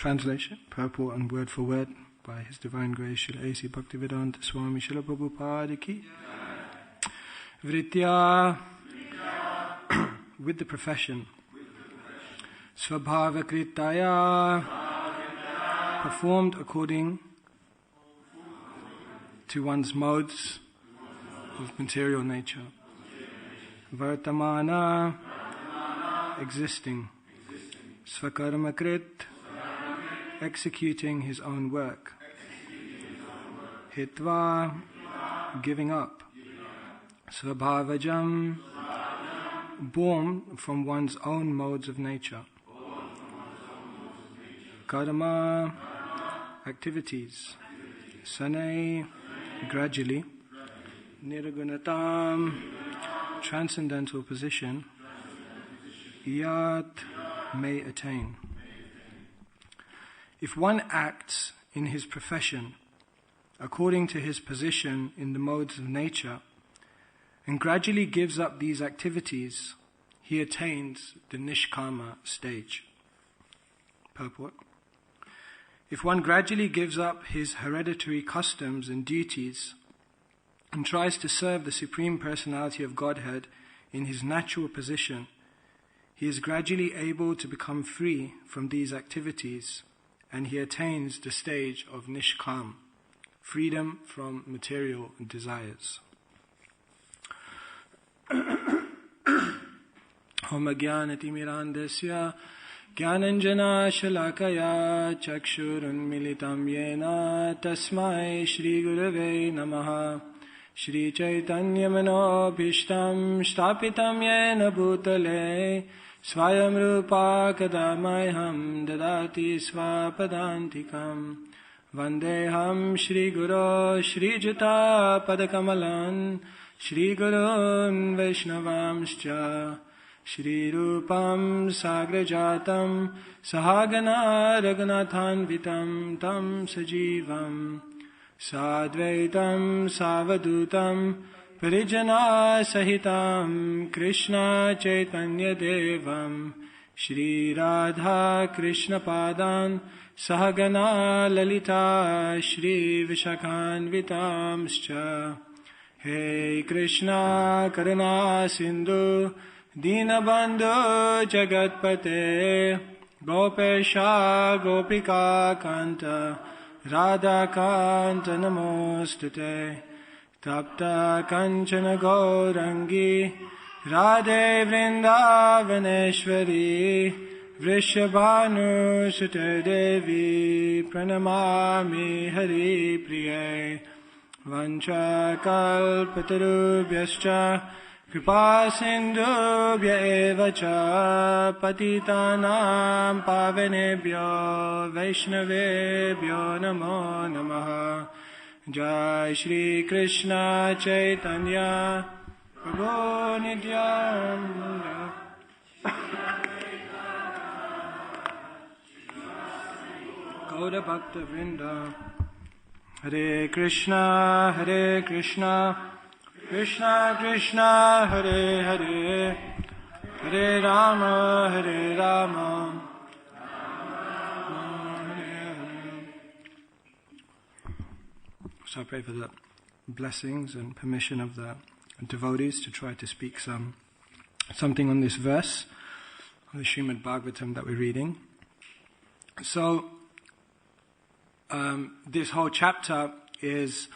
Translation, purport and word for word by His Divine Grace Srila A.C. Bhaktivedanta Swami Srila Prabhupada ki. Vritya, with the profession. Svabhavakritaya, performed according to one's modes of material nature. Vartamana, existing. Svakarmakrit, executing his own work. Hitva, giving up. Svabhavajam, born from one's own modes of nature. Karma, activities. Sane, gradually. Nirgunatam, transcendental position. Yat, may attain. If one acts in his profession according to his position in the modes of nature and gradually gives up these activities, he attains the nishkama stage. Purport. If one gradually gives up his hereditary customs and duties and tries to serve the Supreme Personality of Godhead in his natural position, he is gradually able to become free from these activities, and he attains the stage of nishkam, freedom from material desires. Om Jnanatimirandasya Jnananjana Shalakaya Chakshurun Militam Yena Tasmai Shri Gurave Namaha Shri Chaitanya Manobhishtam Shtapitam Yena Bhutale Swayam Rupa Kadamayham Dadati Svapadantikam Vandeham Shri Guru Shri Juta Padakamalan Shri Gurun Vaishnavamscha Shri Rupam Sagrajatam Sahagana Raghunathanvitam Tam Sajivam Sadvaitam Savadutam Parijana Sahitam Krishna Chaitanya Devam Shri Radha Krishna Padan Sahagana Lalita Shri Vishakhanvitamscha Hey Krishna Karuna Sindhu Dinabandhu Jagatpate Gopesha Gopika Kanta Radha Kanta Namostute Tapta Kanchana Gaurangi Radhe Vrindavaneshwari Vrishabhanu Sute Devi Pranamami Hari Priye Vancha Kalpatarubhyascha Kripa Sindhubhya eva cha Patitanam Pavanebhyo Vaishnavebhyo Namo Namaha Jai Shri Krishna Chaitanya Prabhu Nityananda Gauda Bhakta Vrinda Hare Krishna Krishna Krishna Hare Hare Hare Rama Hare Rama So I pray for the blessings and permission of the devotees to try to speak something on this verse of the Srimad Bhagavatam that we're reading. So this whole chapter is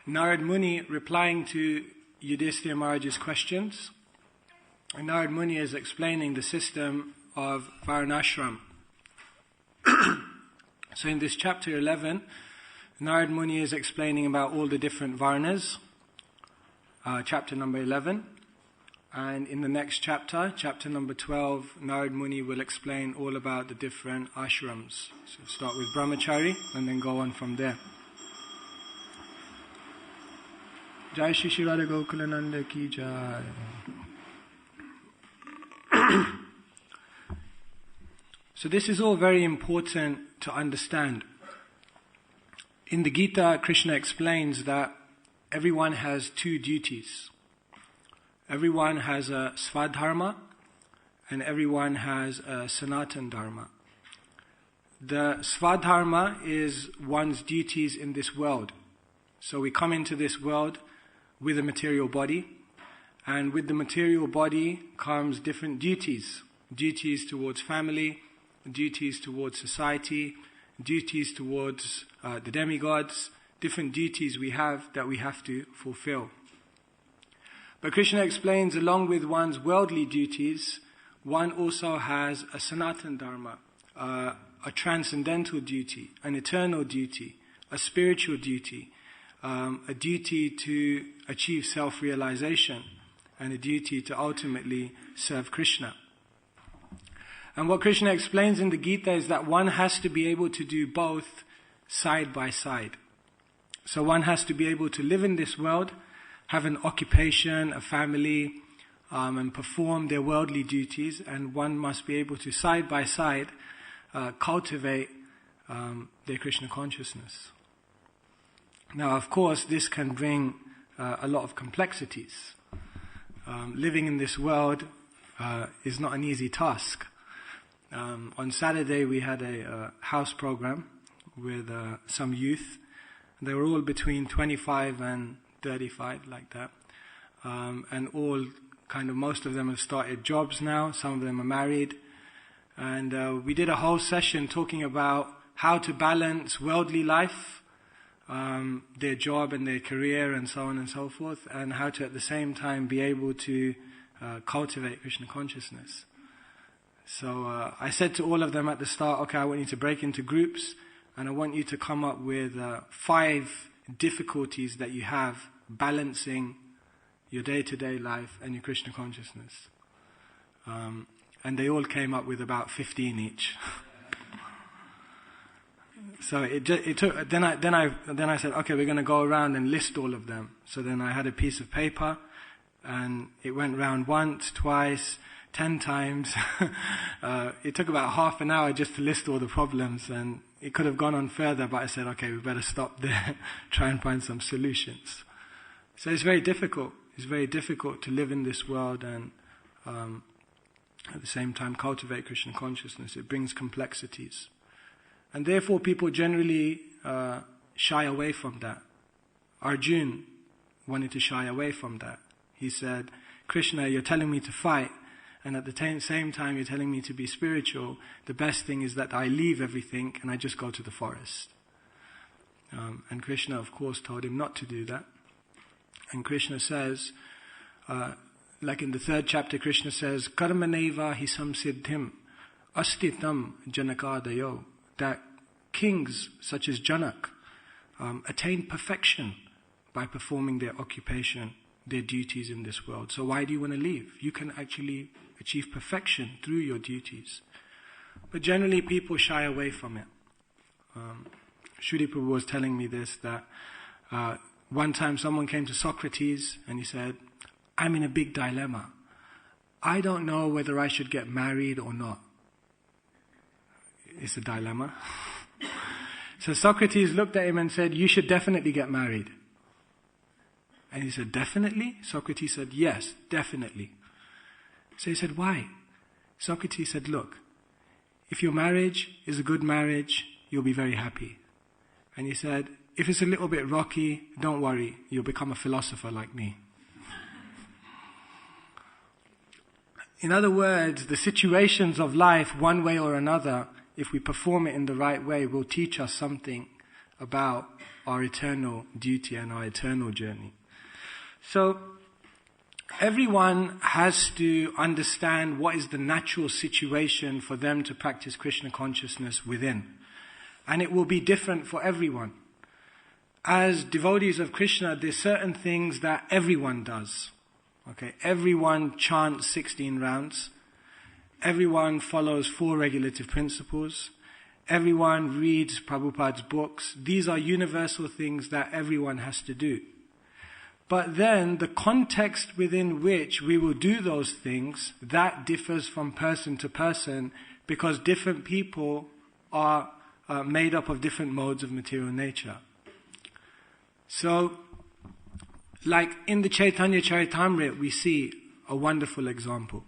Narad Muni replying to Yudhishthira Maharaj's questions. And Narad Muni is explaining the system of Varnashram. So in this chapter 11, Narad Muni is explaining about all the different Varnas, chapter number 11. And in the next chapter, chapter number 12, Narad Muni will explain all about the different ashrams. So start with Brahmachari and then go on from there. Jai Shri Shri Radha Gokulananda Ki Jai. So this is all very important to understand. In the Gita, Krishna explains that everyone has two duties. Everyone has a Swadharma and everyone has a Sanatan Dharma. the Svadharma is one's duties in this world. So we come into this world with a material body, and with the material body comes different duties. Duties towards family, duties towards society, duties towards the demigods, different duties we have that we have to fulfill. But Krishna explains, along with one's worldly duties, one also has a Sanatana Dharma, a transcendental duty, an eternal duty, a spiritual duty, a duty to achieve self-realization, and a duty to ultimately serve Krishna. And what Krishna explains in the Gita is that one has to be able to do both side by side. So one has to be able to live in this world, have an occupation, a family, and perform their worldly duties, and one must be able to side by side cultivate their Krishna consciousness. Now, of course, this can bring a lot of complexities. Living in this world is not an easy task. On Saturday we had a house program with some youth. They were all between 25 and 35, like that. And all most of them have started jobs now, some of them are married. And we did a whole session talking about how to balance worldly life, their job and their career and so on and so forth, and how to at the same time be able to cultivate Krishna consciousness. So I said to all of them at the start, okay, I want you to break into groups, and I want you to come up with 5 difficulties that you have balancing your day-to-day life and your Krishna consciousness. And they all came up with about 15 each. So it took. Then I said, okay, we're going to go around and list all of them. So then I had a piece of paper, and it went round once, twice, 10 times. It took about half an hour just to list all the problems, and it could have gone on further, but I said, okay, we better stop there, try and find some solutions. So it's very difficult. It's very difficult to live in this world and at the same time cultivate Krishna consciousness. It brings complexities. And therefore people generally shy away from that. Arjun wanted to shy away from that. He said, Krishna, you're telling me to fight, and at the same time you're telling me to be spiritual. The best thing is that I leave everything and I just go to the forest. And Krishna, of course, told him not to do that. And Krishna says, like in the 3rd chapter, Krishna says, Karmaneva hi samsiddhim astitam janakadayo, that kings such as Janak attain perfection by performing their occupation, their duties in this world. So why do you want to leave? You can actually achieve perfection through your duties. But generally people shy away from it. Srila Prabhu was telling me this, that one time someone came to Socrates and he said, I'm in a big dilemma. I don't know whether I should get married or not. It's a dilemma. So Socrates looked at him and said, you should definitely get married. And he said, definitely? Socrates said, yes, definitely. So he said, why? Socrates said, look, if your marriage is a good marriage, you'll be very happy. And he said, if it's a little bit rocky, don't worry, you'll become a philosopher like me. In other words, the situations of life, one way or another, if we perform it in the right way, will teach us something about our eternal duty and our eternal journey. So, everyone has to understand what is the natural situation for them to practice Krishna consciousness within. And it will be different for everyone. As devotees of Krishna, there's certain things that everyone does. Okay, everyone chants 16 rounds. Everyone follows 4 regulative principles. Everyone reads Prabhupada's books. These are universal things that everyone has to do. But then the context within which we will do those things, that differs from person to person, because different people are made up of different modes of material nature. So, like in the Chaitanya Charitamrita, we see a wonderful example.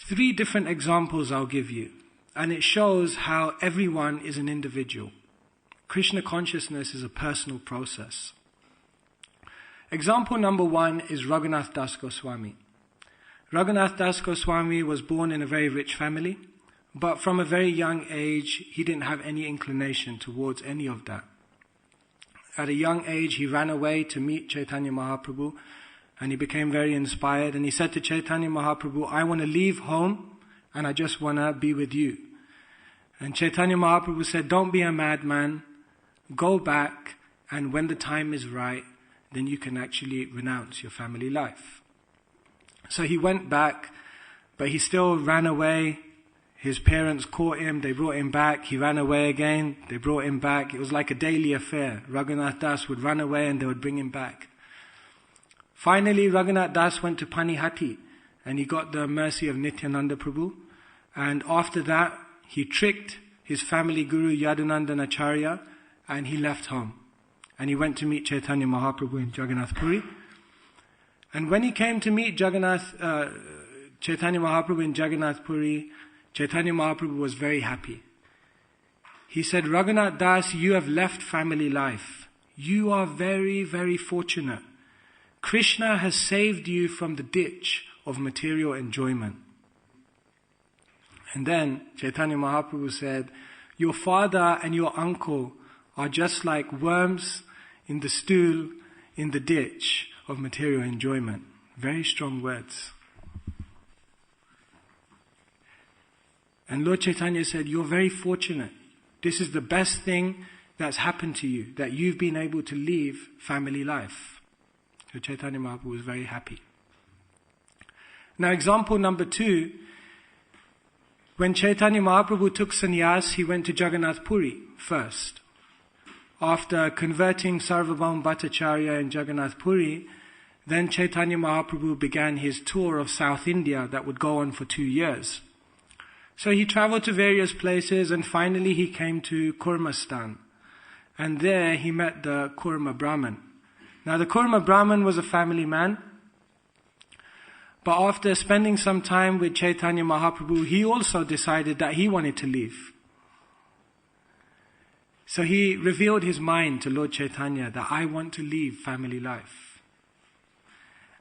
3 different examples I'll give you. and it shows how everyone is an individual. Krishna consciousness is a personal process. Example number 1 is Raghunath Das Goswami. Raghunath Das Goswami was born in a very rich family, but from a very young age, he didn't have any inclination towards any of that. At a young age, he ran away to meet Chaitanya Mahaprabhu, and he became very inspired, and he said to Chaitanya Mahaprabhu, I want to leave home, and I just want to be with you. And Chaitanya Mahaprabhu said, don't be a madman, go back, and when the time is right, then you can actually renounce your family life. So he went back, but he still ran away. His parents caught him, they brought him back, he ran away again, they brought him back. It was like a daily affair. Raghunath Das would run away and they would bring him back. Finally, Raghunath Das went to Panihati and he got the mercy of Nityananda Prabhu. And after that, he tricked his family guru Yadunandan Acharya and he left home. And he went to meet Chaitanya Mahaprabhu in Jagannath Puri. And when he came to meet Chaitanya Mahaprabhu in Jagannath Puri, Chaitanya Mahaprabhu was very happy. He said, Raghunath Das, you have left family life. You are very, very fortunate. Krishna has saved you from the ditch of material enjoyment. And then Chaitanya Mahaprabhu said, your father and your uncle are just like worms in the stool in the ditch of material enjoyment. Very strong words. And Lord Chaitanya said, you're very fortunate. This is the best thing that's happened to you, that you've been able to leave family life. So Chaitanya Mahaprabhu was very happy. Now example number 2, when Chaitanya Mahaprabhu took sannyas, he went to Jagannath Puri first. After converting Sarvabhaum Bhattacharya in Jagannath Puri, then Chaitanya Mahaprabhu began his tour of South India that would go on for 2 years. So he traveled to various places and finally he came to Kurmastan. And there he met the Kurma Brahman. Now the Kurma Brahman was a family man. But after spending some time with Chaitanya Mahaprabhu, he also decided that he wanted to leave. So he revealed his mind to Lord Chaitanya that I want to leave family life.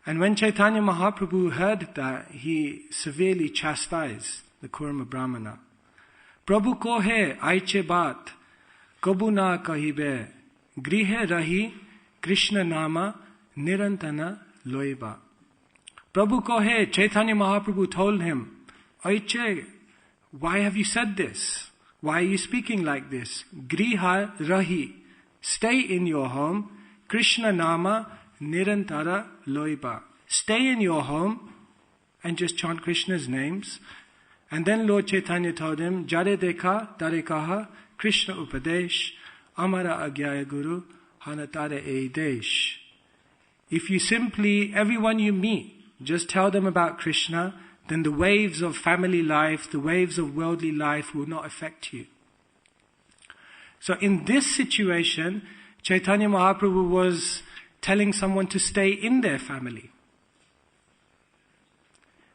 And when Chaitanya Mahaprabhu heard that, he severely chastised the Kurma Brahmana. Prabhu kohe aiche baat, kabu na kahibe, grihe rahi, Krishna nama, nirantana loiba. Prabhu kohe, Chaitanya Mahaprabhu told him, aiche, why have you said this? Why are you speaking like this? Griha rahi, stay in your home, Krishna nama, nirantara loiba. Stay in your home and just chant Krishna's names. And then Lord Chaitanya told him, Jare dekha, tare kaha, Krishna upadesh, amara agyaya guru, hanatare eidesh. If you simply, everyone you meet, just tell them about Krishna, then the waves of family life, the waves of worldly life will not affect you. So in this situation, Chaitanya Mahaprabhu was telling someone to stay in their family.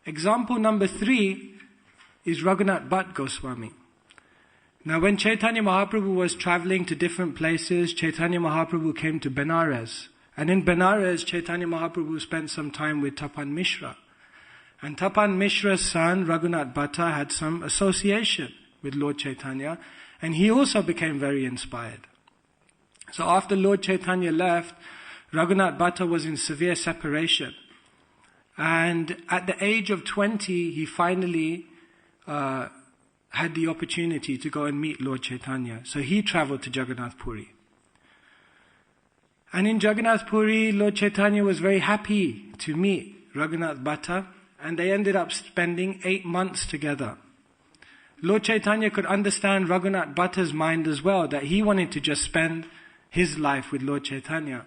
Example number 3 is Raghunath Bhatt Goswami. Now when Chaitanya Mahaprabhu was traveling to different places, Chaitanya Mahaprabhu came to Benares. And in Benares, Chaitanya Mahaprabhu spent some time with Tapan Mishra. And Tapan Mishra's son, Raghunath Bhatta, had some association with Lord Chaitanya, and he also became very inspired. So after Lord Chaitanya left, Raghunath Bhatta was in severe separation. And at the age of 20, he finally had the opportunity to go and meet Lord Chaitanya. So he traveled to Jagannath Puri. And in Jagannath Puri, Lord Chaitanya was very happy to meet Raghunath Bhatta, and they ended up spending 8 months together. Lord Chaitanya could understand Raghunath Bhatta's mind as well, that he wanted to just spend his life with Lord Chaitanya.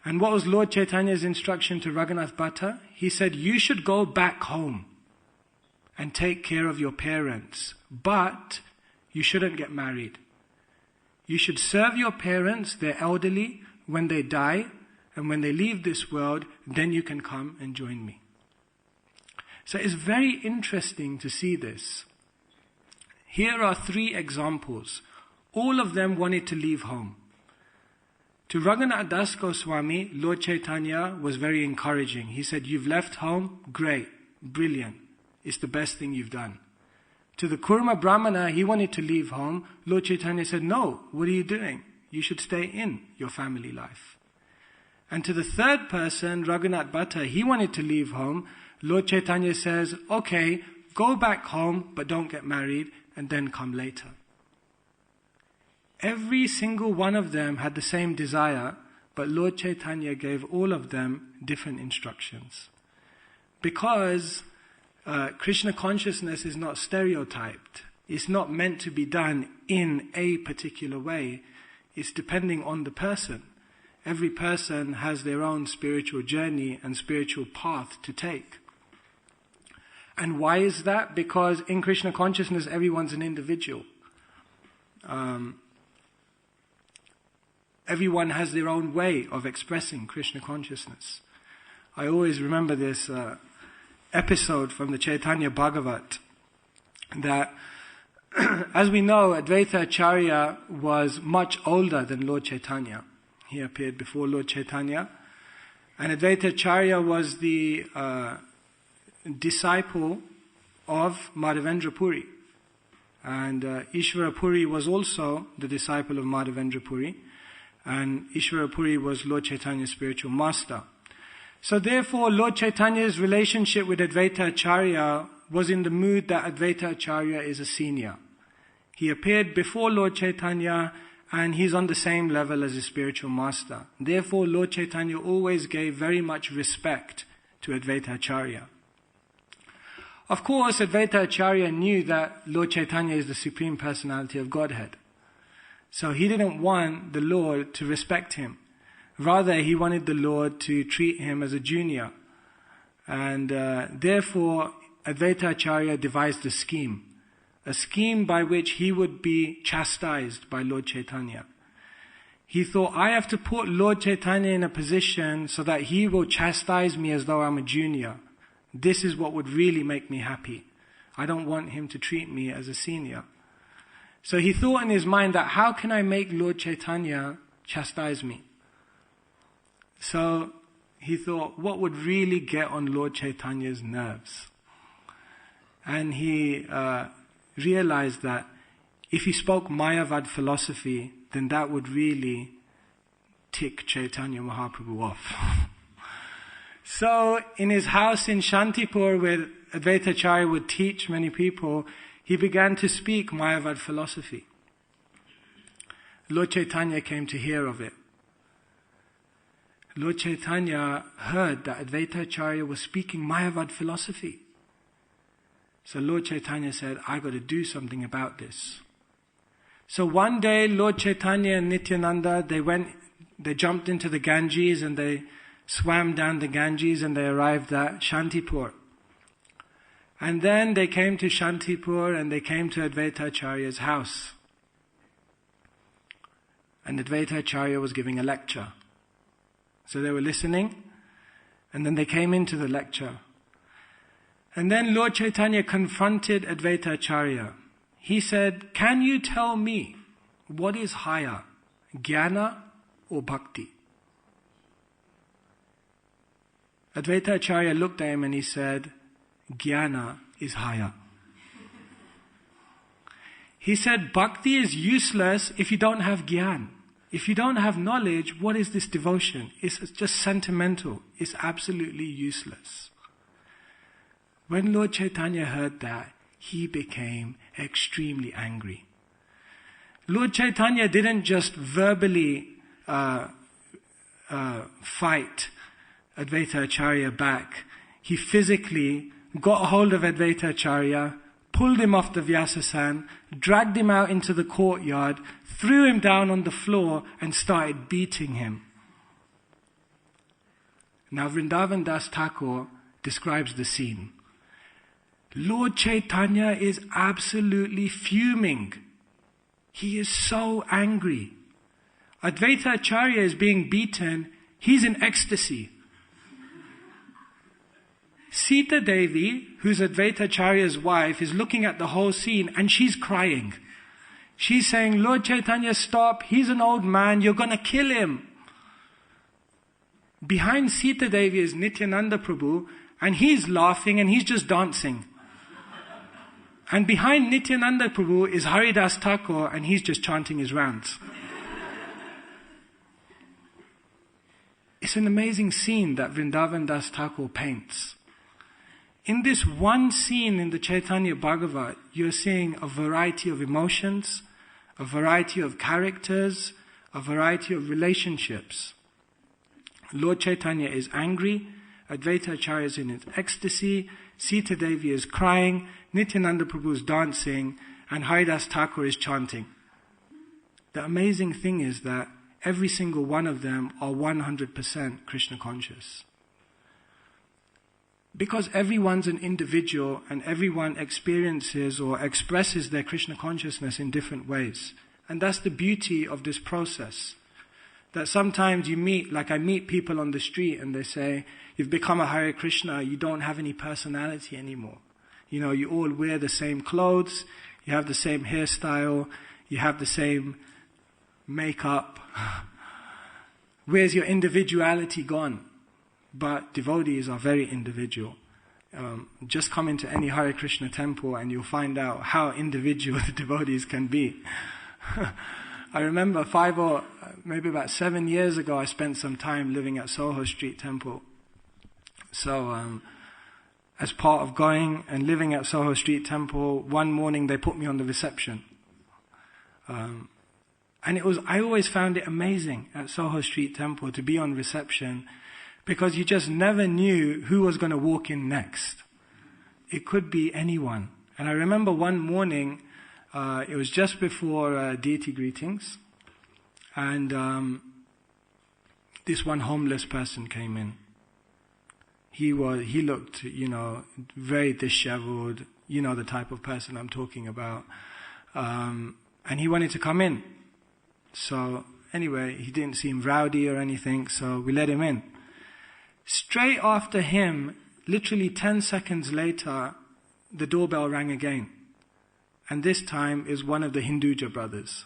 And what was Lord Chaitanya's instruction to Raghunath Bhatta? He said, you should go back home and take care of your parents, but you shouldn't get married. You should serve your parents, they're elderly, when they die, and when they leave this world, then you can come and join me. So it's very interesting to see this. Here are 3 examples. All of them wanted to leave home. To Raghunath Das Goswami, Lord Chaitanya was very encouraging. He said, "You've left home? Great, brilliant. It's the best thing you've done." To the Kurma Brahmana, he wanted to leave home. Lord Chaitanya said, "No, what are you doing? You should stay in your family life." And to the third person, Raghunath Bhatta, he wanted to leave home. Lord Chaitanya says, "Okay, go back home, but don't get married, and then come later." Every single one of them had the same desire, but Lord Chaitanya gave all of them different instructions. Because Krishna consciousness is not stereotyped. It's not meant to be done in a particular way. It's depending on the person. Every person has their own spiritual journey and spiritual path to take. And why is that? Because in Krishna consciousness, everyone's an individual. Everyone has their own way of expressing Krishna consciousness. I always remember this episode from the Chaitanya Bhagavat, that as we know, Advaita Acharya was much older than Lord Chaitanya. He appeared before Lord Chaitanya. And Advaita Acharya was the disciple of Madhavendra Puri. And Ishvara Puri was also the disciple of Madhavendra Puri. And Ishvara Puri was Lord Chaitanya's spiritual master. So therefore, Lord Chaitanya's relationship with Advaita Acharya was in the mood that Advaita Acharya is a senior. He appeared before Lord Chaitanya and he's on the same level as his spiritual master. Therefore, Lord Chaitanya always gave very much respect to Advaita Acharya. Of course, Advaita Acharya knew that Lord Chaitanya is the Supreme Personality of Godhead. So he didn't want the Lord to respect him. Rather, he wanted the Lord to treat him as a junior. And therefore, Advaita Acharya devised a scheme by which he would be chastised by Lord Chaitanya. He thought, I have to put Lord Chaitanya in a position so that he will chastise me as though I'm a junior. This is what would really make me happy. I don't want him to treat me as a senior. So he thought in his mind that how can I make Lord Chaitanya chastise me? So he thought, what would really get on Lord Chaitanya's nerves? And he realized that if he spoke Mayavad philosophy, then that would really tick Chaitanya Mahaprabhu off. So in his house in Shantipur, where Advaita Acharya would teach many people, he began to speak Mayavad philosophy. Lord Chaitanya came to hear of it. Lord Chaitanya heard that Advaita Acharya was speaking Mayavad philosophy. So Lord Chaitanya said, I got to do something about this. So one day, Lord Chaitanya and Nityananda, they jumped into the Ganges and they swam down the Ganges and they arrived at Shantipur. And then they came to Shantipur and they came to Advaita Acharya's house. And Advaita Acharya was giving a lecture. So they were listening, and then they came into the lecture. And then Lord Chaitanya confronted Advaita Acharya. He said, can you tell me what is higher, jnana or bhakti? Advaita Acharya looked at him and he said, jnana is higher. He said, bhakti is useless if you don't have jnana. If you don't have knowledge, what is this devotion? It's just sentimental. It's absolutely useless. When Lord Chaitanya heard that, he became extremely angry. Lord Chaitanya didn't just verbally fight Advaita Acharya back. He physically got hold of Advaita Acharya, pulled him off the Vyasasan, dragged him out into the courtyard, threw him down on the floor and started beating him. Now Vrindavan Das Thakur describes the scene. Lord Chaitanya is absolutely fuming. He is so angry. Advaita Acharya is being beaten. He's in ecstasy. Sita Devi, who's Advaita Acharya's wife, is looking at the whole scene and she's crying. She's saying, Lord Chaitanya, stop, he's an old man, you're going to kill him. Behind Sita Devi is Nityananda Prabhu, and he's laughing and he's just dancing. And behind Nityananda Prabhu is Haridas Thakur, and he's just chanting his rounds. It's an amazing scene that Vrindavan Das Thakur paints. In this one scene in the Chaitanya Bhagavat, you're seeing a variety of emotions, a variety of characters, a variety of relationships. Lord Chaitanya is angry, Advaita Acharya is in its ecstasy, Sita Devi is crying, Nityananda Prabhu is dancing, and Haridas Thakur is chanting. The amazing thing is that every single one of them are 100% Krishna conscious. Because everyone's an individual and everyone experiences or expresses their Krishna consciousness in different ways. And that's the beauty of this process. That sometimes you meet, like I meet people on the street and they say, you've become a Hare Krishna, you don't have any personality anymore. You know, you all wear the same clothes, you have the same hairstyle, you have the same makeup. Where's your individuality gone? But devotees are very individual. Just come into any Hare Krishna temple and you'll find out how individual the devotees can be. I remember 5 or maybe about 7 years ago, I spent some time living at Soho Street Temple. So, as part of going and living at Soho Street Temple, one morning they put me on the reception. And I always found it amazing at Soho Street Temple to be on reception, because you just never knew who was going to walk in next. It could be anyone. And I remember one morning, it was just before deity greetings, and this one homeless person came in. He looked, very disheveled, the type of person I'm talking about, and he wanted to come in. So anyway, he didn't seem rowdy or anything, so we let him in. Straight after him, literally 10 seconds later, the doorbell rang again. And this time is one of the Hinduja brothers.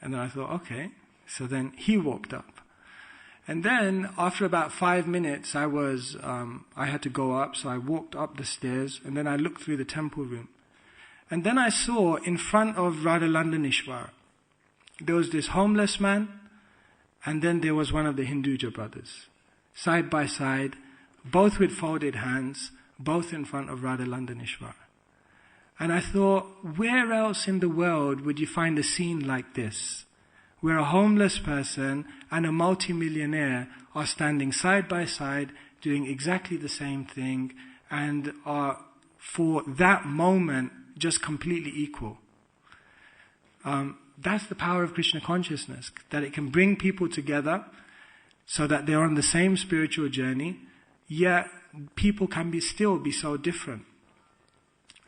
And then I thought, okay. So then he walked up. And then after about 5 minutes, I had to go up, so I walked up the stairs, and then I looked through the temple room. And then I saw in front of Radha Landanishwar, there was this homeless man, and then there was one of the Hinduja brothers. Side by side, both with folded hands, both in front of Radha Landanishwar. And I thought, where else in the world would you find a scene like this? Where a homeless person and a multimillionaire are standing side by side, doing exactly the same thing, and are, for that moment, just completely equal. That's the power of Krishna consciousness, that it can bring people together so that they're on the same spiritual journey, yet people can still be so different.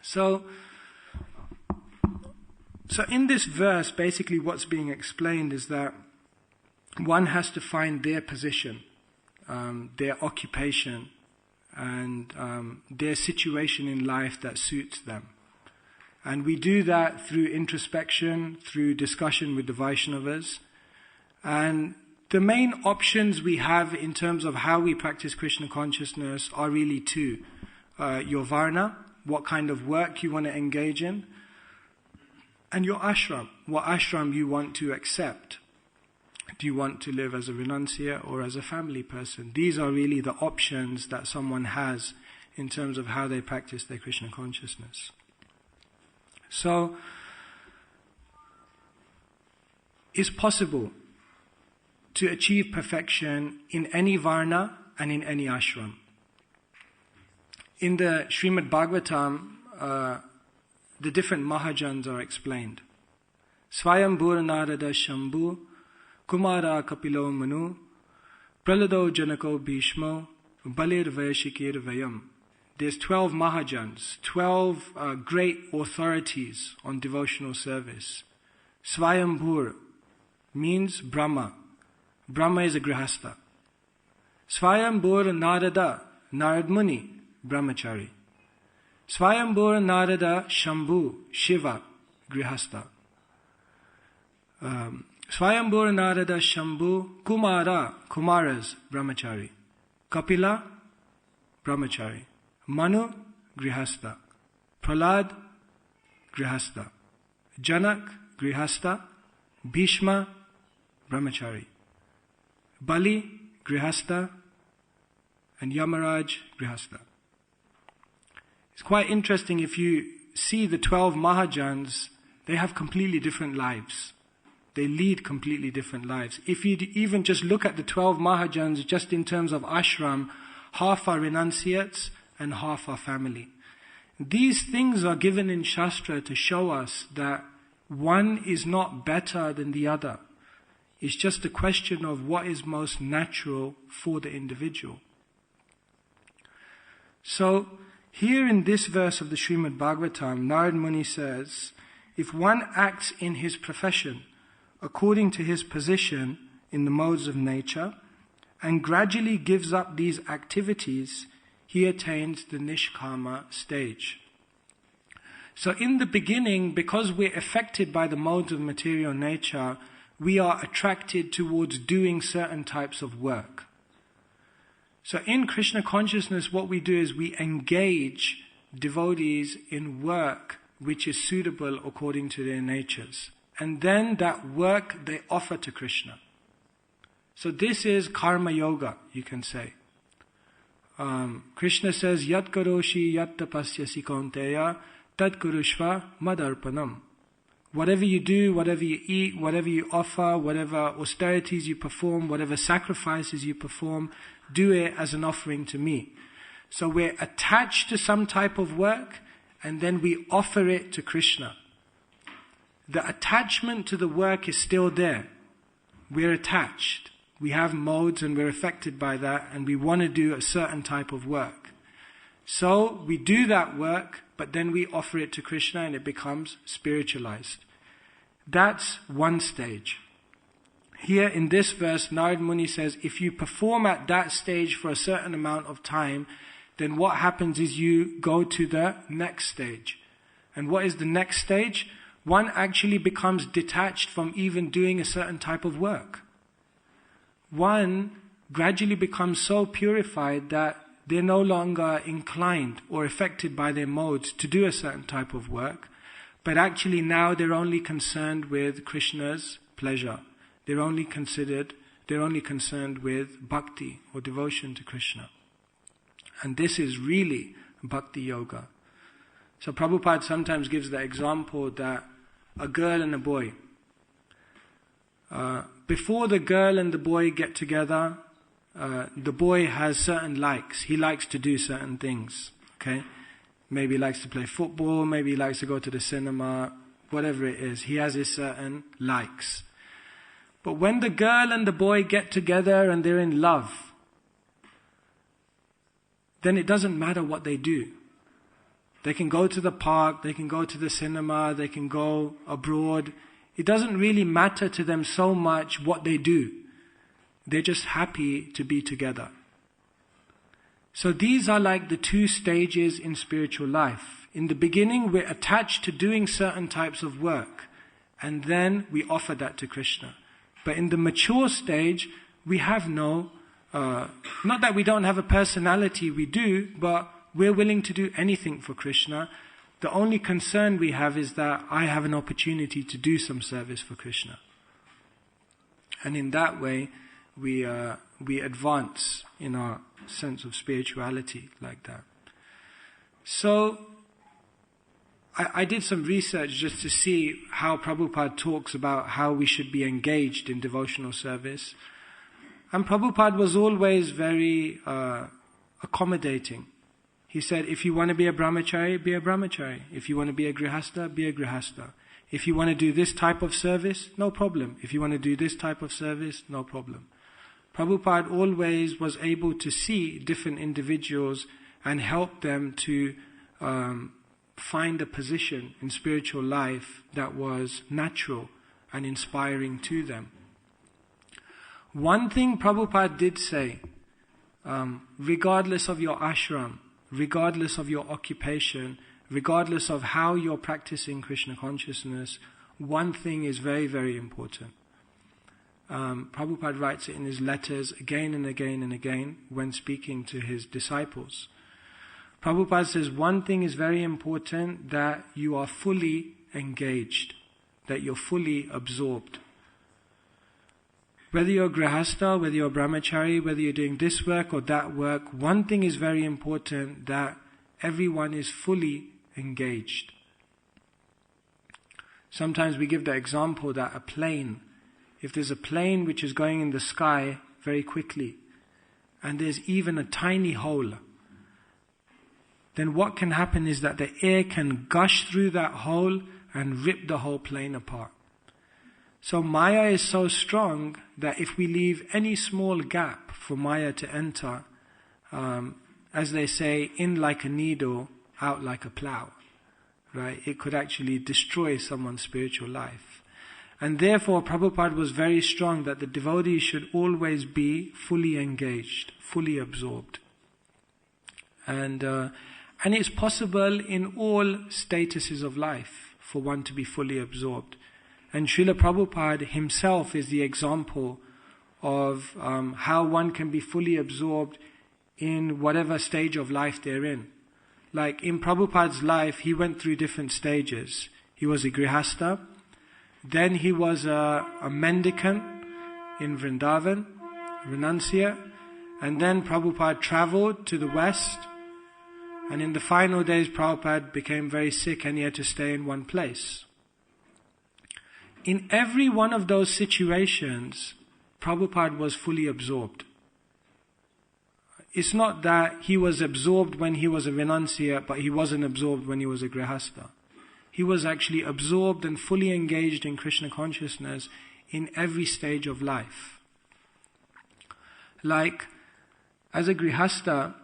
So in this verse, basically what's being explained is that one has to find their position, their occupation, and their situation in life that suits them. And we do that through introspection, through discussion with the Vaishnavas. And the main options we have in terms of how we practice Krishna consciousness are really two. Your varna, what kind of work you want to engage in, and your ashram, what ashram you want to accept. Do you want to live as a renunciate or as a family person? These are really the options that someone has in terms of how they practice their Krishna consciousness. So, it's possible to achieve perfection in any varna and in any ashram. In the Srimad Bhagavatam, the different Mahajans are explained. Swayambhur Narada Shambhu, Kumara Kapilo Manu, Pralado Janako Bhishmo, Balir Vayashikir Vayam. There's 12 Mahajans, 12 great authorities on devotional service. Swayambhur means Brahma. Brahma is a grihastha. Swayambhur Narada, Narad Muni, Brahmachari. Swayambhur Narada Shambhu, Shiva, Grihastha. Swayambhur Narada Shambhu, Kumara, Kumaras, Brahmachari. Kapila, Brahmachari. Manu, Grihastha. Prahlad, Grihastha. Janak, Grihastha. Bhishma, Brahmachari. Bali, Grihastha. And Yamaraj, Grihastha. It's quite interesting if you see the 12 Mahajans, they have completely different lives. They lead completely different lives. If you even just look at the 12 Mahajans just in terms of ashram, half are renunciates and half are family. These things are given in Shastra to show us that one is not better than the other. It's just a question of what is most natural for the individual. So, here in this verse of the Srimad Bhagavatam, Narad Muni says, if one acts in his profession according to his position in the modes of nature and gradually gives up these activities, he attains the Nishkama stage. So in the beginning, because we're affected by the modes of material nature, we are attracted towards doing certain types of work. So in Krishna consciousness, what we do is we engage devotees in work which is suitable according to their natures. And then that work they offer to Krishna. So this is karma yoga, you can say. Krishna says, Yat karoshi yat tapasyasi kaunteya tat kurushva madarpanam. Whatever you do, whatever you eat, whatever you offer, whatever austerities you perform, whatever sacrifices you perform, do it as an offering to me. So we're attached to some type of work and then we offer it to Krishna. The attachment to the work is still there. We're attached. We have modes and we're affected by that and we want to do a certain type of work. So we do that work, but then we offer it to Krishna and it becomes spiritualized. That's one stage. Here in this verse, Narad Muni says, if you perform at that stage for a certain amount of time, then what happens is you go to the next stage. And what is the next stage? One actually becomes detached from even doing a certain type of work. One gradually becomes so purified that they're no longer inclined or affected by their modes to do a certain type of work, but actually now they're only concerned with Krishna's pleasure. They're only concerned with bhakti or devotion to Krishna. And this is really bhakti yoga. So Prabhupada sometimes gives the example that a girl and a boy, before the girl and the boy get together, the boy has certain likes. He likes to do certain things. Okay? Maybe he likes to play football, maybe he likes to go to the cinema, whatever it is. He has his certain likes. But when the girl and the boy get together and they're in love, then it doesn't matter what they do. They can go to the park, they can go to the cinema, they can go abroad. It doesn't really matter to them so much what they do. They're just happy to be together. So these are like the two stages in spiritual life. In the beginning, we're attached to doing certain types of work, and then we offer that to Krishna. But in the mature stage, we have no, not that we don't have a personality, we do, but we're willing to do anything for Krishna. The only concern we have is that I have an opportunity to do some service for Krishna. And in that way, we advance in our sense of spirituality like that. So, I did some research just to see how Prabhupada talks about how we should be engaged in devotional service. And Prabhupada was always very accommodating. He said, if you want to be a brahmachari, be a brahmachari. If you want to be a grihastha, be a grihastha. If you want to do this type of service, no problem. If you want to do this type of service, no problem. Prabhupada always was able to see different individuals and help them to find a position in spiritual life that was natural and inspiring to them. One thing Prabhupada did say, regardless of your ashram, regardless of your occupation, regardless of how you're practicing Krishna consciousness, one thing is very, very important. Prabhupada writes it in his letters again and again and again when speaking to his disciples. Prabhupada says one thing is very important, that you are fully engaged, that you're fully absorbed. Whether you're a grihastha, whether you're a brahmachari, whether you're doing this work or that work, one thing is very important, that everyone is fully engaged. Sometimes we give the example that a plane, if there's a plane which is going in the sky very quickly, and there's even a tiny hole, then what can happen is that the air can gush through that hole and rip the whole plane apart. So Maya is so strong that if we leave any small gap for Maya to enter, as they say, in like a needle, out like a plow, right? It could actually destroy someone's spiritual life. And therefore Prabhupada was very strong that the devotees should always be fully engaged, fully absorbed. And it's possible in all statuses of life for one to be fully absorbed. And Srila Prabhupada himself is the example of how one can be fully absorbed in whatever stage of life they're in. Like in Prabhupada's life, he went through different stages. He was a grihastha, then he was a mendicant in Vrindavan, renunciate, and then Prabhupada travelled to the west, and in the final days Prabhupada became very sick and he had to stay in one place. In every one of those situations, Prabhupada was fully absorbed. It's not that he was absorbed when he was a renunciate, but he wasn't absorbed when he was a grihastha. He was actually absorbed and fully engaged in Krishna consciousness in every stage of life. Like, as a grihastha,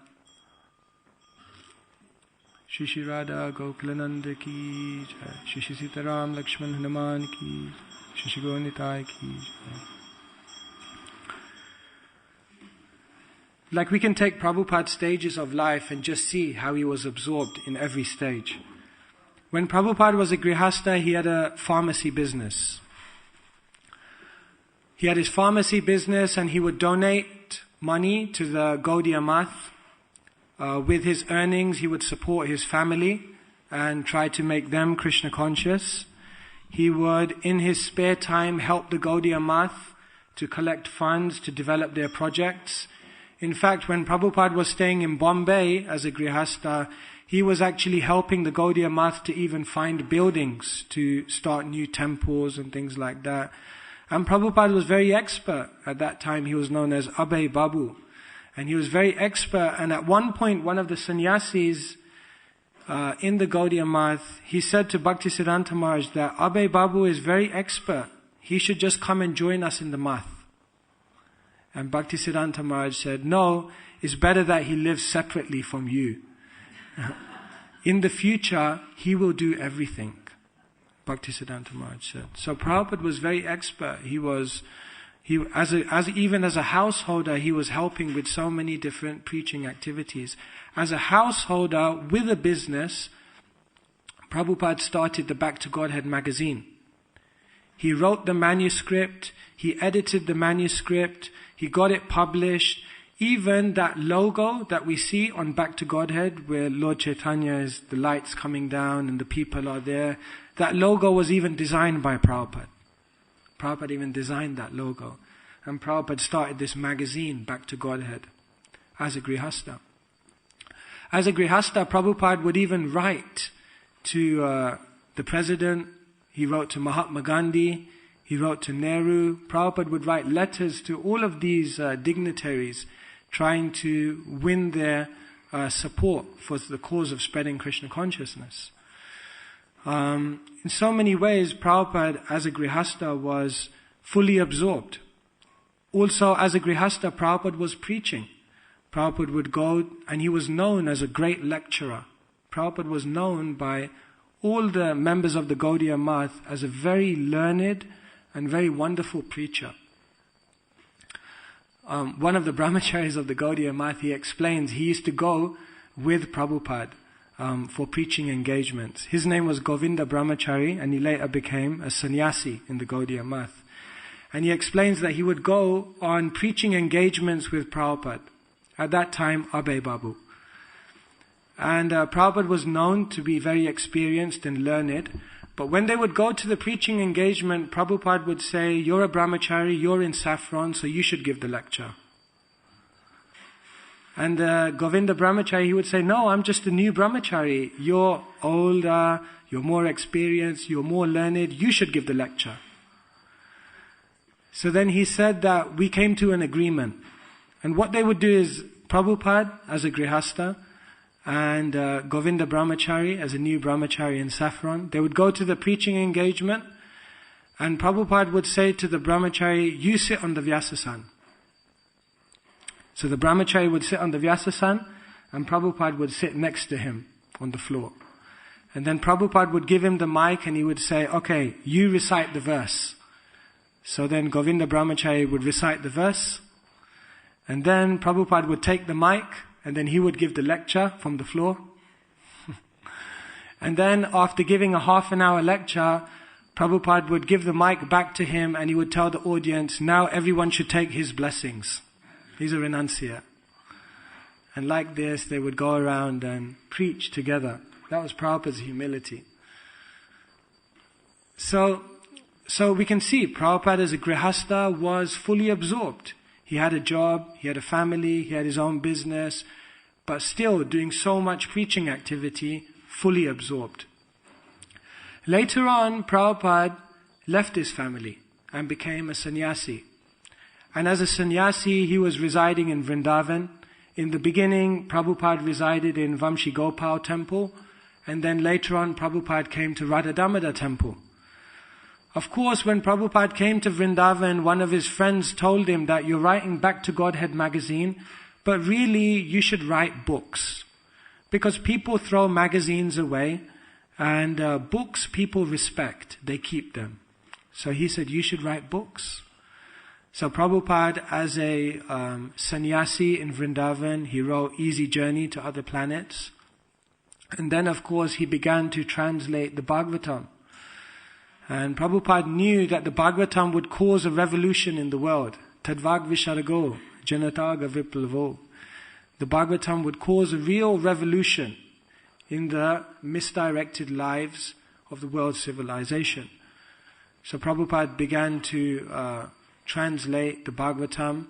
Shri Shri Radha Gokulananda ki jai, Shri Shri Sitaram Lakshman Hanuman ki, Shri Shri Gaur Nitai ki jai. Like we can take Prabhupada's stages of life and just see how he was absorbed in every stage. When Prabhupada was a grihastha, he had a pharmacy business. He had his pharmacy business and he would donate money to the Gaudiya Math. With his earnings, he would support his family and try to make them Krishna conscious. He would, in his spare time, help the Gaudiya Math to collect funds to develop their projects. In fact, when Prabhupada was staying in Bombay as a grihastha, he was actually helping the Gaudiya Math to even find buildings to start new temples and things like that. And Prabhupada was very expert. At that time, he was known as Abhay Babu. And he was very expert, and at one point, one of the sannyasis in the Gaudiya Math, he said to Bhaktisiddhanta Maharaj that Abhay Babu is very expert. He should just come and join us in the Math. And Bhaktisiddhanta Maharaj said, no, it's better that he lives separately from you. In the future, he will do everything, Bhaktisiddhanta Maharaj said. So Prabhupada was very expert. Even as a householder, he was helping with so many different preaching activities. As a householder with a business, Prabhupada started the Back to Godhead magazine. He wrote the manuscript, he edited the manuscript, he got it published. Even that logo that we see on Back to Godhead, where Lord Chaitanya is, the lights coming down and the people are there, that logo was even designed by Prabhupada. Prabhupada even designed that logo. And Prabhupada started this magazine, Back to Godhead, as a grihastha. As a grihastha, Prabhupada would even write to the president. He wrote to Mahatma Gandhi. He wrote to Nehru. Prabhupada would write letters to all of these dignitaries, trying to win their support for the cause of spreading Krishna consciousness. In so many ways, Prabhupada as a grihastha was fully absorbed. Also, as a grihastha, Prabhupada was preaching. Prabhupada would go, and he was known as a great lecturer. Prabhupada was known by all the members of the Gaudiya Math as a very learned and very wonderful preacher. one of the brahmacharis of the Gaudiya Math, he explains, he used to go with Prabhupada for preaching engagements. His name was Govinda Brahmachari, and he later became a sannyasi in the Gaudiya Math. And he explains that he would go on preaching engagements with Prabhupada. At that time, Abhay Babu. And Prabhupada was known to be very experienced and learned. But when they would go to the preaching engagement, Prabhupada would say, "You're a brahmachari, you're in saffron, so you should give the lecture." And Govinda Brahmachari, he would say, "No, I'm just a new brahmachari. You're older, you're more experienced, you're more learned, you should give the lecture." So then he said that we came to an agreement. And what they would do is, Prabhupada as a grihasta, and Govinda Brahmachari as a new brahmachari in saffron, they would go to the preaching engagement, and Prabhupada would say to the brahmachari, "You sit on the Vyasasan." So the brahmachari would sit on the Vyasasan, and Prabhupada would sit next to him on the floor. And then Prabhupada would give him the mic, and he would say, "Okay, you recite the verse." So then Govinda Brahmachari would recite the verse, and then Prabhupada would take the mic, and then he would give the lecture from the floor. And then after giving a half an hour lecture, Prabhupada would give the mic back to him, and he would tell the audience, "Now everyone should take his blessings. He's a renunciate." And like this, they would go around and preach together. That was Prabhupada's humility. So we can see Prabhupada as a grihasta was fully absorbed. He had a job, he had a family, he had his own business, but still doing so much preaching activity, fully absorbed. Later on, Prabhupada left his family and became a sannyasi. And as a sannyasi, he was residing in Vrindavan. In the beginning, Prabhupada resided in Vamshi Gopal temple, and then later on, Prabhupada came to Radha Damodar temple. Of course, when Prabhupada came to Vrindavan, one of his friends told him that you're writing Back to Godhead magazine, but really you should write books. Because people throw magazines away, and books people respect, they keep them. So he said, "You should write books." So Prabhupada, as a sannyasi in Vrindavan, he wrote Easy Journey to Other Planets. And then of course he began to translate the Bhagavatam. And Prabhupada knew that the Bhagavatam would cause a revolution in the world. Tadvag Visharago, Janataga Viplavo. The Bhagavatam would cause a real revolution in the misdirected lives of the world's civilization. So Prabhupada began to translate the Bhagavatam.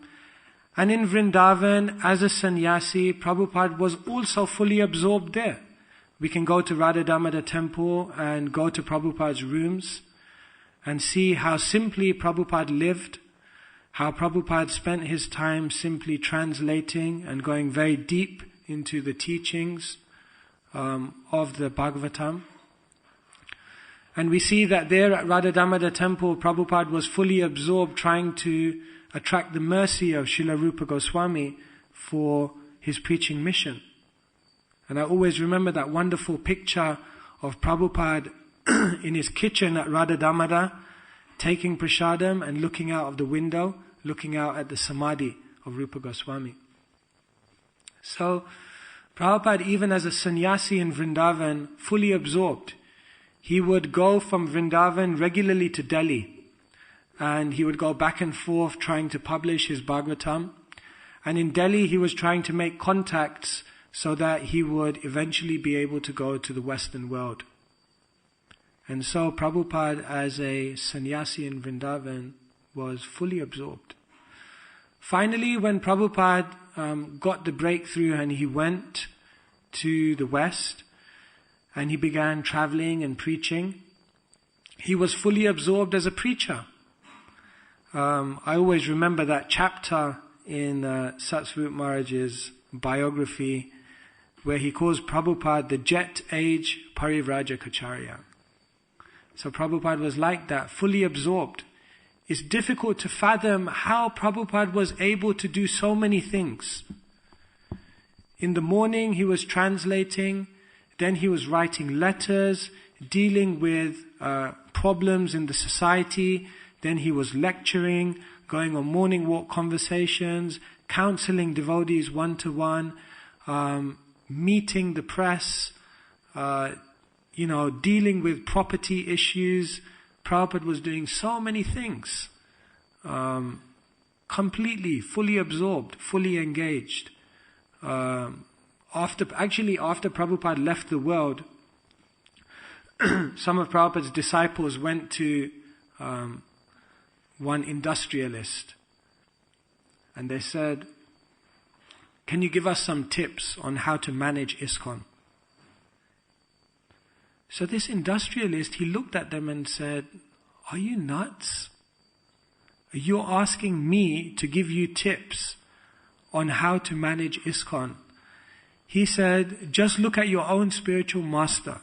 And in Vrindavan, as a sannyasi, Prabhupada was also fully absorbed there. We can go to Radha Damodar temple and go to Prabhupada's rooms and see how simply Prabhupada lived, how Prabhupada spent his time simply translating and going very deep into the teachings of the Bhagavatam. And we see that there at Radha Damodar temple, Prabhupada was fully absorbed trying to attract the mercy of Srila Rupa Goswami for his preaching mission. And I always remember that wonderful picture of Prabhupada in his kitchen at Radha Damodar, taking prasadam and looking out of the window, looking out at the samadhi of Rupa Goswami. So, Prabhupada, even as a sannyasi in Vrindavan, fully absorbed. He would go from Vrindavan regularly to Delhi, and he would go back and forth trying to publish his Bhagavatam. And in Delhi, he was trying to make contacts so that he would eventually be able to go to the Western world. And so Prabhupada, as a sannyasi in Vrindavan, was fully absorbed. Finally, when Prabhupada got the breakthrough and he went to the West and he began traveling and preaching, he was fully absorbed as a preacher. I always remember that chapter in Satsvarup Maharaj's biography where he calls Prabhupada the Jet Age Parivrajacharya. So Prabhupada was like that, fully absorbed. It's difficult to fathom how Prabhupada was able to do so many things. In the morning he was translating, then he was writing letters, dealing with problems in the society, then he was lecturing, going on morning walk conversations, counseling devotees one-to-one, meeting the press, dealing with property issues. Prabhupada was doing so many things. Completely, fully absorbed, fully engaged. After Prabhupada left the world, some of Prabhupada's disciples went to one industrialist and they said, "Can you give us some tips on how to manage ISKCON?" So this industrialist, he looked at them and said, "Are you nuts? You're asking me to give you tips on how to manage ISKCON?" He said, "Just look at your own spiritual master."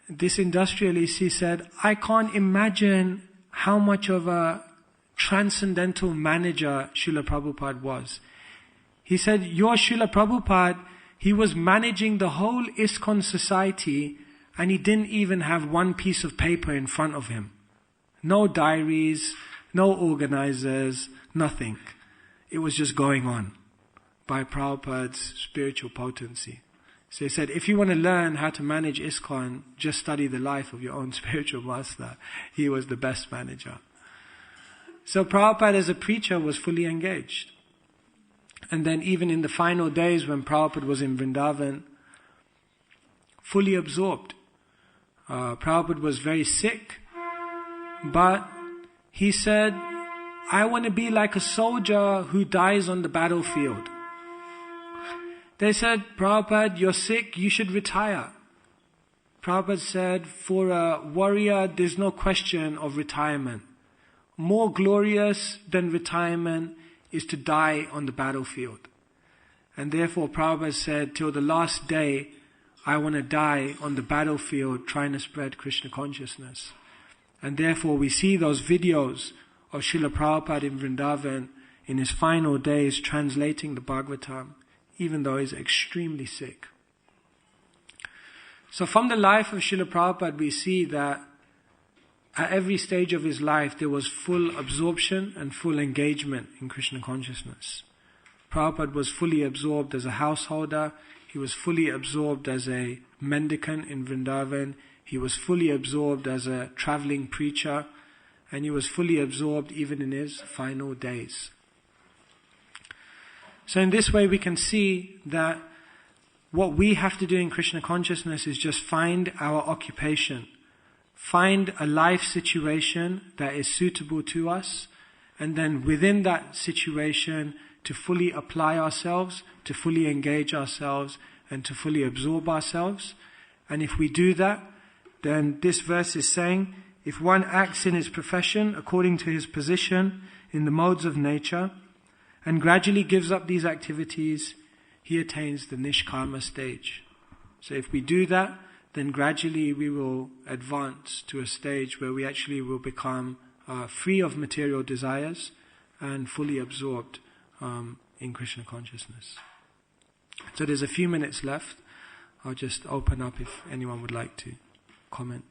This industrialist, he said, "I can't imagine how much of a transcendental manager Srila Prabhupada was." He said, "Your Srila Prabhupada, he was managing the whole ISKCON society and he didn't even have one piece of paper in front of him. No diaries, no organizers, nothing. It was just going on by Prabhupada's spiritual potency." So he said, if you want to learn how to manage ISKCON, just study the life of your own spiritual master. He was the best manager. So Prabhupada as a preacher was fully engaged. And then even in the final days when Prabhupada was in Vrindavan, fully absorbed. Prabhupada was very sick, but he said, "I want to be like a soldier who dies on the battlefield." They said, "Prabhupada, you're sick, you should retire." Prabhupada said, "For a warrior, there's no question of retirement. More glorious than retirement is to die on the battlefield." And therefore Prabhupada said, till the last day, I want to die on the battlefield trying to spread Krishna consciousness. And therefore we see those videos of Srila Prabhupada in Vrindavan in his final days translating the Bhagavatam, even though he's extremely sick. So from the life of Srila Prabhupada we see that at every stage of his life there was full absorption and full engagement in Krishna consciousness. Prabhupada was fully absorbed as a householder, he was fully absorbed as a mendicant in Vrindavan, he was fully absorbed as a traveling preacher, and he was fully absorbed even in his final days. So in this way we can see that what we have to do in Krishna consciousness is just find our occupation. Find a life situation that is suitable to us, and then within that situation to fully apply ourselves, to fully engage ourselves, and to fully absorb ourselves. And if we do that, then this verse is saying, if one acts in his profession according to his position in the modes of nature, and gradually gives up these activities, he attains the nishkama stage. So if we do that, then gradually we will advance to a stage where we actually will become free of material desires and fully absorbed in Krishna consciousness. So there's a few minutes left. I'll just open up if anyone would like to comment.